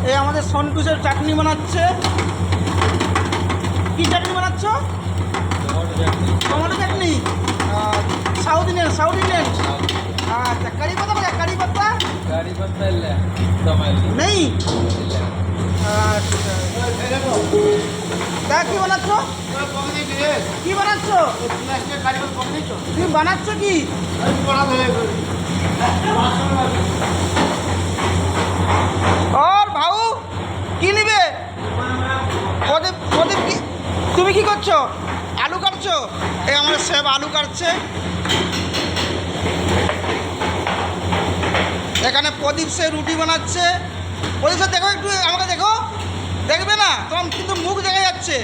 এই আমাদের সন্টুসের চাটনি বানাচ্ছে। কি চাটনি বানাচ্ছ? টমেটো চাটনি। সাউথ ইন্ডিয়ান আচ্ছা, কারি পাতা কোথায়? কারি পাতা নেই। আচ্ছা, তা কি বানাচ্ছ? কি বানাচ্ছ? তুমি বানাচ্ছ কি? ওর ভাউ কি নিবে? প্রদীপ প্রদীপ কি তুমি কি করছো? আলু কাটছো? এই আমার সেব আলু কাটছে। এখানে প্রদীপ সে রুটি বানাচ্ছে। প্রদীপ স্যার দেখো, একটু আমাকে দেখো। দেখবে না? তোমার কিন্তু মুখ দেখা যাচ্ছে।